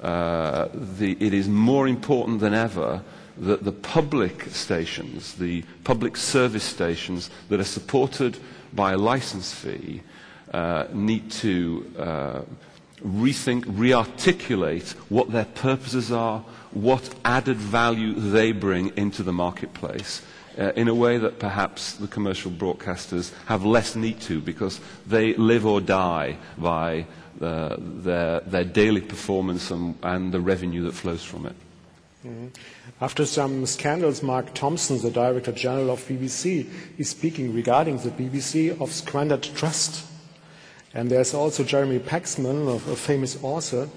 it is more important than ever that the public stations, the public service stations that are supported by a license fee need to rethink, re-articulate what their purposes are, what added value they bring into the marketplace, in a way that perhaps the commercial broadcasters have less need to, because they live or die by their daily performance and the revenue that flows from it. Mm-hmm. After some scandals, Marc Thompson, the Director General of BBC, is speaking regarding the BBC of squandered trust. And there's also Jeremy Paxman, a famous author,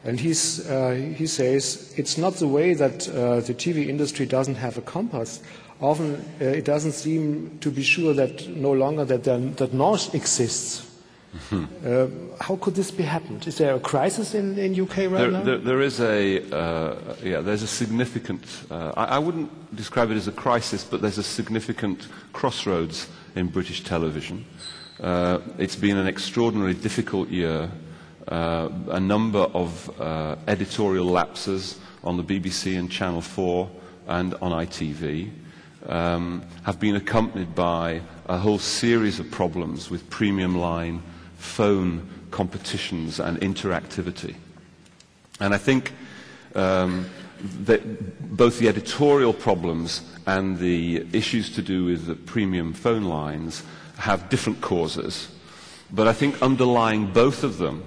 and he says it's not the way that the TV industry doesn't have a compass. Often it doesn't seem to be sure that no longer that North exists. Mm-hmm. How could this be happened? Is there a crisis in UK right now? There is there's a significant, I wouldn't describe it as a crisis, but there's a significant crossroads in British television. It's been an extraordinarily difficult year. A number of editorial lapses on the BBC and Channel 4 and on ITV have been accompanied by a whole series of problems with premium line, phone competitions and interactivity. And I think that both the editorial problems and the issues to do with the premium phone lines have different causes. But I think underlying both of them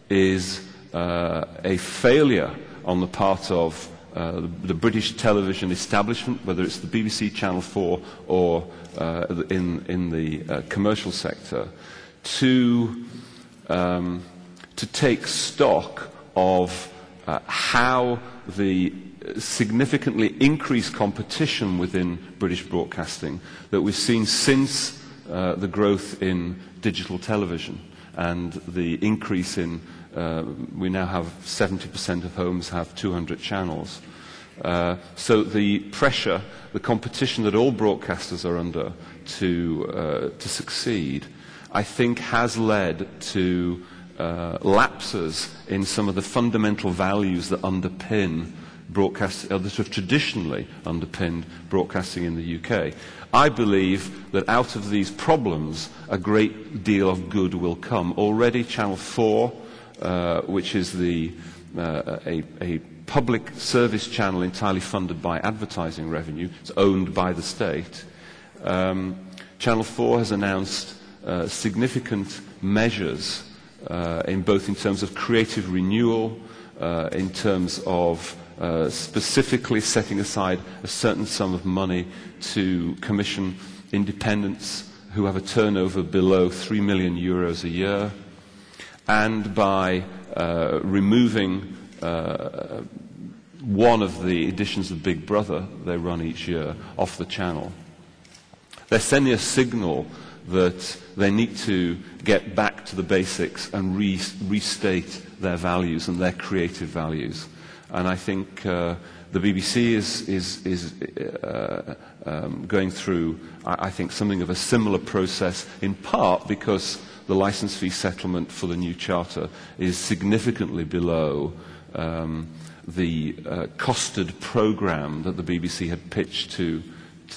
is a failure on the part of the British television establishment, whether it's the BBC, Channel 4, or in the commercial sector, to take stock of how the significantly increased competition within British broadcasting that we've seen since the growth in digital television and the increase in, we now have 70% of homes have 200 channels. So the pressure, the competition that all broadcasters are under to succeed, I think has led to lapses in some of the fundamental values that underpin broadcast, that have traditionally underpinned broadcasting in the UK. I believe that out of these problems, a great deal of good will come. Already Channel 4, which is a public service channel entirely funded by advertising revenue, it's owned by the state. Channel 4 has announced significant measures in both in terms of creative renewal, in terms of specifically setting aside a certain sum of money to commission independents who have a turnover below €3 million a year, and by removing one of the editions of Big Brother they run each year off the channel. They're sending a signal that they need to get back to the basics and restate their values and their creative values. And I think the BBC is going through, I think, something of a similar process, in part because the licence fee settlement for the new charter is significantly below the costed programme that the BBC had pitched to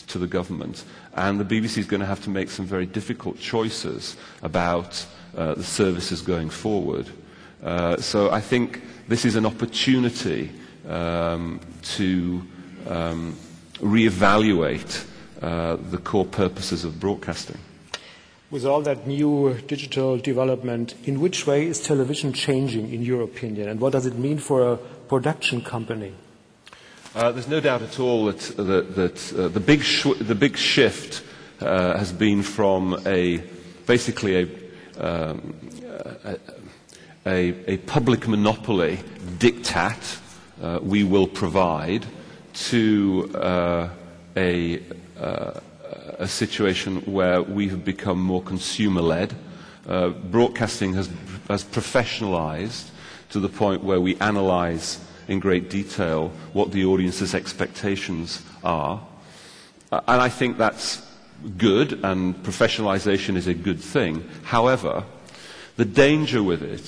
the government. And the BBC is going to have to make some very difficult choices about the services going forward. So I think this is an opportunity to reevaluate the core purposes of broadcasting. With all that new digital development, in which way is television changing, in your opinion, and what does it mean for a production company? There's no doubt at all that the big shift has been from basically a public monopoly diktat, we will provide, to a situation where we have become more consumer-led. Broadcasting has professionalized to the point where we analyze in great detail what the audience's expectations are. And I think that's good, and professionalization is a good thing. However, the danger with it